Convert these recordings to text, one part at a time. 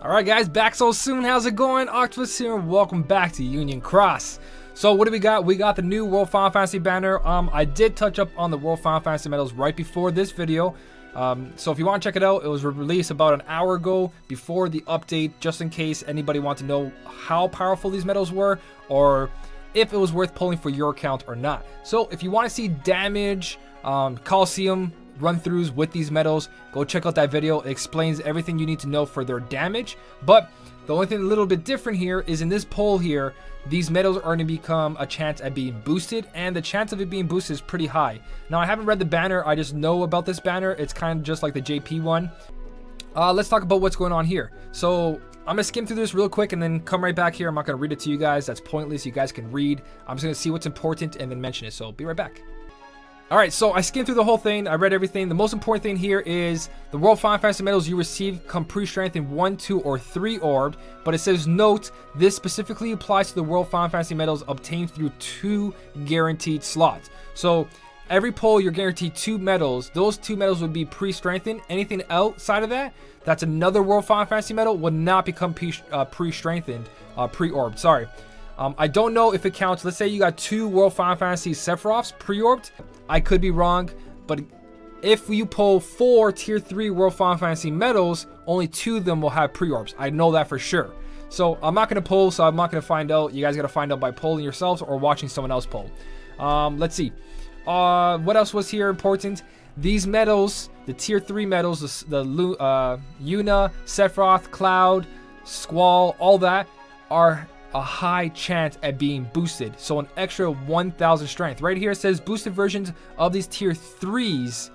Alright guys, back so soon. How's it going? Octopus here and welcome back to Union Cross. So what do we got? We got the new World Final Fantasy banner. I did touch up on the World Final Fantasy medals right before this video. So if you want to check it out, it was released about an hour ago before the update, just in case anybody wants to know how powerful these medals were or if it was worth pulling for your account or not. So if you want to see damage, Coliseum run-throughs with these medals, go check out that video. It explains everything you need to know for their damage. But the only thing a little bit different here is in this poll here, these medals are going to become a chance at being boosted, and the chance of it being boosted is pretty high. Now I haven't read the banner, I just know about this banner. It's kind of just like the JP one. Let's talk about what's going on here. So I'm gonna skim through this real quick and then come right back here. I'm not gonna read it to you guys, that's pointless. You guys can read. I'm just gonna see what's important and then mention it, so be right back. Alright, so I skimmed through the whole thing, I read everything. The most important thing here is the World Final Fantasy medals you receive come pre-strengthened 1, 2, or 3 orbed, but it says note, this specifically applies to the World Final Fantasy medals obtained through 2 guaranteed slots. So every pull you're guaranteed 2 medals, those 2 medals would be pre-strengthened. Anything outside of that, that's another World Final Fantasy medal, would not become pre-strengthened, pre-orbed, sorry. I don't know if it counts. Let's say you got 2 World Final Fantasy Sephiroths pre-orbed. I could be wrong, but if you pull 4 tier 3 World Final Fantasy medals, only 2 of them will have pre-orbs. I know that for sure. So I'm not going to pull, so I'm not going to find out. You guys got to find out by polling yourselves or watching someone else pull. Let's see. What else was here important? These medals, the tier 3 medals, the Yuna, Sephiroth, Cloud, Squall, all that are a high chance at being boosted, so an extra 1000 strength. Right here it says boosted versions of these tier 3s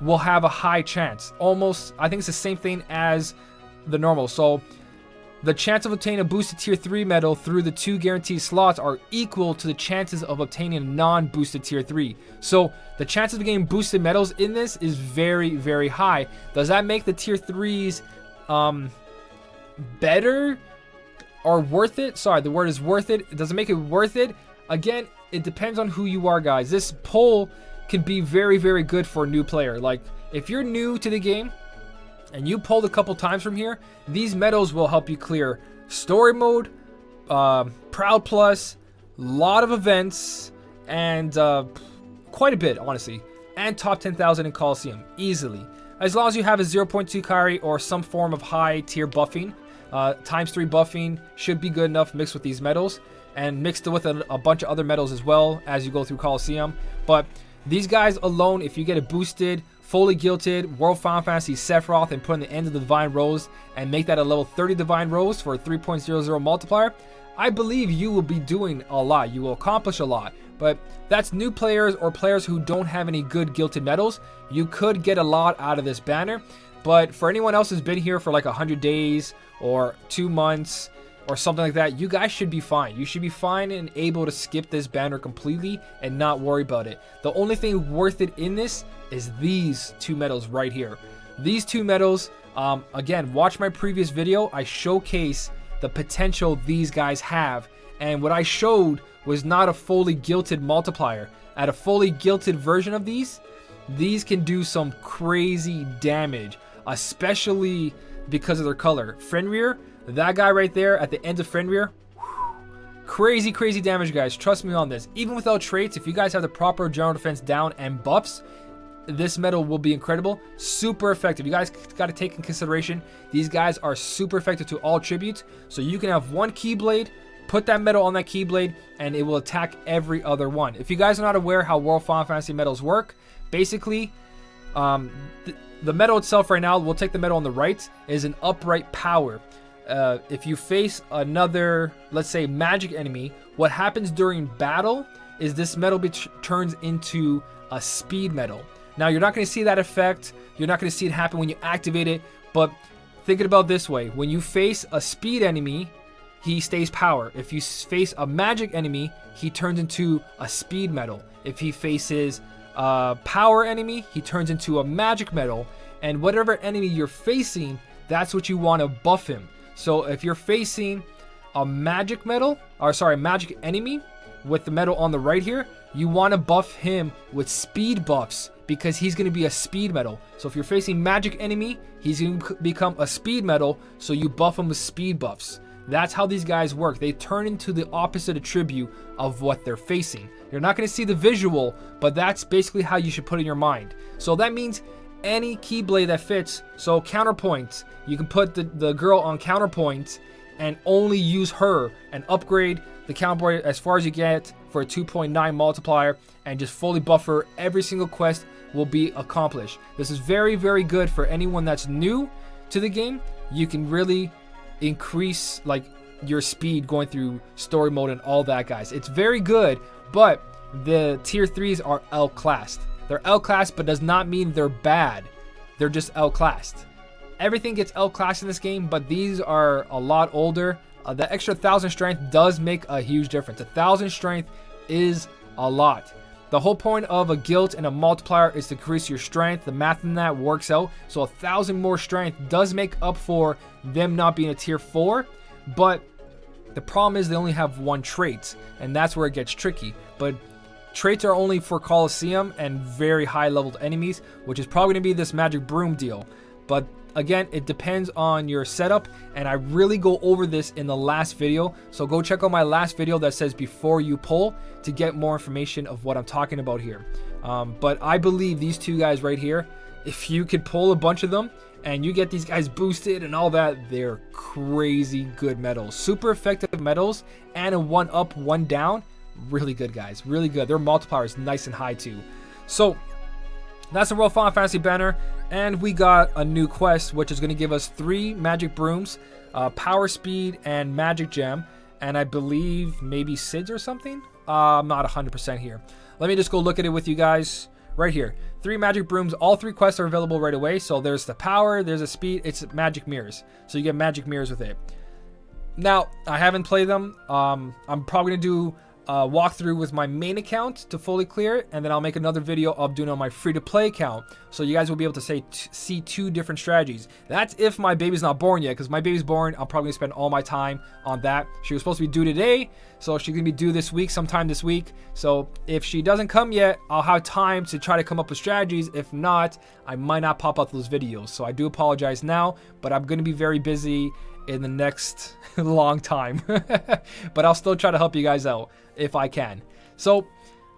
will have a high chance. Almost, I think it's the same thing as the normal. So the chance of obtaining a boosted tier 3 medal through the 2 guaranteed slots are equal to the chances of obtaining a non-boosted tier 3. So the chances of getting boosted medals in this is very, very high. Does that make the tier 3s better or worth it? Sorry, the word is worth it. Does it make it worth it? Again, it depends on who you are, guys. This poll can be very, very good for a new player. Like, if you're new to the game and you pulled a couple times from here, these medals will help you clear story mode, Proud Plus, lot of events, and quite a bit, honestly. And top 10,000 in Coliseum, easily. As long as you have a 0.2 carry or some form of high tier buffing, times 3 buffing should be good enough mixed with these medals, and mixed with a bunch of other medals as well as you go through Coliseum. But these guys alone, if you get it boosted, fully guilted, World Final Fantasy Sephiroth, and put in the end of the Divine Rose and make that a level 30 Divine Rose for a 3.00 multiplier, I believe you will be doing a lot. You will accomplish a lot. But that's new players or players who don't have any good guilted medals. You could get a lot out of this banner. But for anyone else who's been here for like 100 days or 2 months or something like that, you guys should be fine. You should be fine and able to skip this banner completely and not worry about it. The only thing worth it in this is these 2 medals right here. These 2 medals, again, watch my previous video. I showcase the potential these guys have. And what I showed was not a fully guilted multiplier. At a fully guilted version of these can do some crazy damage, especially because of their color. Fenrir, that guy right there at the end of Fenrir, crazy damage, guys. Trust me on this. Even without traits, if you guys have the proper general defense down and buffs, this medal will be incredible. Super effective. You guys got to take in consideration, these guys are super effective to all tributes. So you can have one Keyblade, put that medal on that Keyblade, and it will attack every other one. If you guys are not aware how World Final Fantasy medals work, basically, the medal itself right now, we'll take the medal on the right, is an upright power. If you face another, let's say, magic enemy, what happens during battle is this medal turns into a speed medal. Now, you're not going to see that effect. You're not going to see it happen when you activate it, but think about it this way. When you face a speed enemy, he stays power. If you face a magic enemy, he turns into a speed medal. If he faces power enemy, he turns into a magic medal, and whatever enemy you're facing, that's what you want to buff him. So if you're facing a magic medal, or sorry, magic enemy with the medal on the right here, you want to buff him with speed buffs, because he's going to be a speed medal. So if you're facing magic enemy, he's going to become a speed medal, so you buff him with speed buffs. That's how these guys work. They turn into the opposite attribute of what they're facing. You're not going to see the visual, but that's basically how you should put it in your mind. So that means any Keyblade that fits. So counterpoint, you can put the girl on counterpoint and only use her and upgrade the counterpoint as far as you get for a 2.9 multiplier and just fully buff her. Every single quest will be accomplished. This is very, very good for anyone that's new to the game. You can really increase like your speed going through story mode and all that, guys. It's very good, but the tier 3s are outclassed. They're outclassed, but does not mean they're bad. They're just outclassed. Everything gets outclassed in this game, but these are a lot older. The extra 1,000 strength does make a huge difference. 1,000 strength is a lot. The whole point of a guilt and a multiplier is to increase your strength. The math in that works out. So 1,000 more strength does make up for them not being a tier 4. But the problem is they only have one trait, and that's where it gets tricky. But traits are only for Colosseum and very high leveled enemies, which is probably going to be this magic broom deal. But again, it depends on your setup, and I really go over this in the last video. So go check out my last video that says before you pull to get more information of what I'm talking about here. But I believe these two guys right here, if you could pull a bunch of them and you get these guys boosted and all that, they're crazy good medals. Super effective medals, and a 1 up, 1 down. Really good, guys. Really good. Their multiplier is nice and high too. So that's the World Final Fantasy banner, and we got a new quest which is going to give us 3 magic brooms, power speed, and magic gem, and I believe maybe SIDS or something. I'm not 100% here. Let me just go look at it with you guys right here. 3 magic brooms. All 3 quests are available right away. So there's the power, there's a speed, it's magic mirrors. So you get magic mirrors with it. Now, I haven't played them. I'm probably going to do walkthrough with my main account to fully clear it, and then I'll make another video of doing it on my free-to-play account, so you guys will be able to see 2 different strategies. That's if my baby's not born yet, because my baby's born, I'm probably gonna spend all my time on that. She was supposed to be due today, so she's gonna be due this week, sometime this week. So if she doesn't come yet, I'll have time to try to come up with strategies. If not, I might not pop out those videos, so I do apologize now, but I'm gonna be very busy in the next long time. But I'll still try to help you guys out if I can. So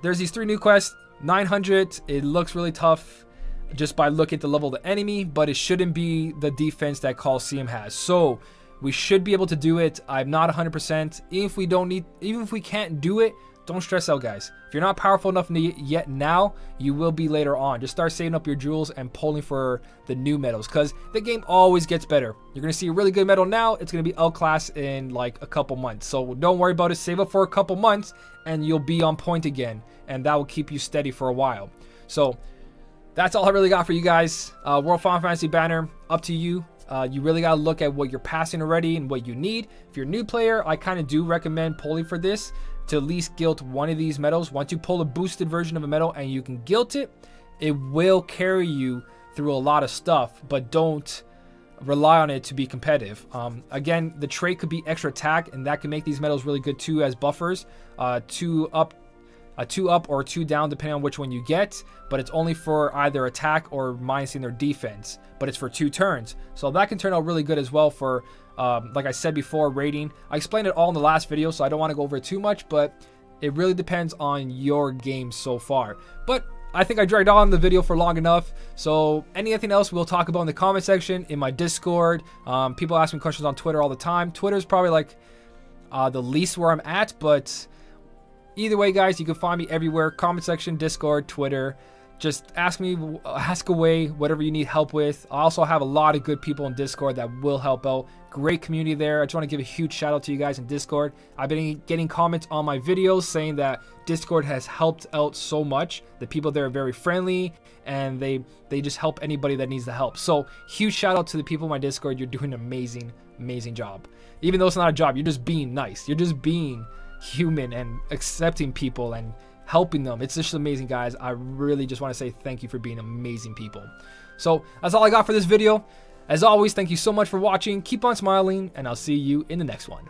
there's these 3 new quests. 900, it looks really tough just by looking at the level of the enemy, but it shouldn't be the defense that Colosseum has. So we should be able to do it. I'm not 100%. Even if we can't do it, don't stress out, guys. If you're not powerful enough yet now, you will be later on. Just start saving up your jewels and pulling for the new medals, because the game always gets better. You're going to see a really good medal now. It's going to be outclassed in like a couple months. So don't worry about it. Save up for a couple months and you'll be on point again. And that will keep you steady for a while. So that's all I really got for you guys. World Final Fantasy banner, up to you. You really got to look at what you're passing already and what you need. If you're a new player, I kind of do recommend pulling for this to at least guilt one of these medals. Once you pull a boosted version of a medal and you can guilt it, it will carry you through a lot of stuff, but don't rely on it to be competitive. Again, the trait could be extra attack, and that can make these medals really good too as buffers. 2 up or 2 down depending on which one you get, but it's only for either attack or minusing their defense, but it's for 2 turns. So that can turn out really good as well for like I said before, rating. I explained it all in the last video, so I don't want to go over it too much, but it really depends on your game so far. But I think I dragged on the video for long enough, so anything else we'll talk about in the comment section, in my Discord. People ask me questions on Twitter all the time. Twitter is probably like the least where I'm at, but either way, guys, you can find me everywhere. Comment section, Discord, Twitter. Just ask away, whatever you need help with. I also have a lot of good people in Discord that will help out. Great community there. I just want to give a huge shout out to you guys in Discord. I've been getting comments on my videos saying that Discord has helped out so much. The people there are very friendly, and they just help anybody that needs the help. So huge shout out to the people in my Discord. You're doing an amazing job. Even though it's not a job, you're just being nice. You're just being human and accepting people and helping them. It's just amazing, guys. I really just want to say thank you for being amazing people. So that's all I got for this video. As always, thank you so much for watching. Keep on smiling, and I'll see you in the next one.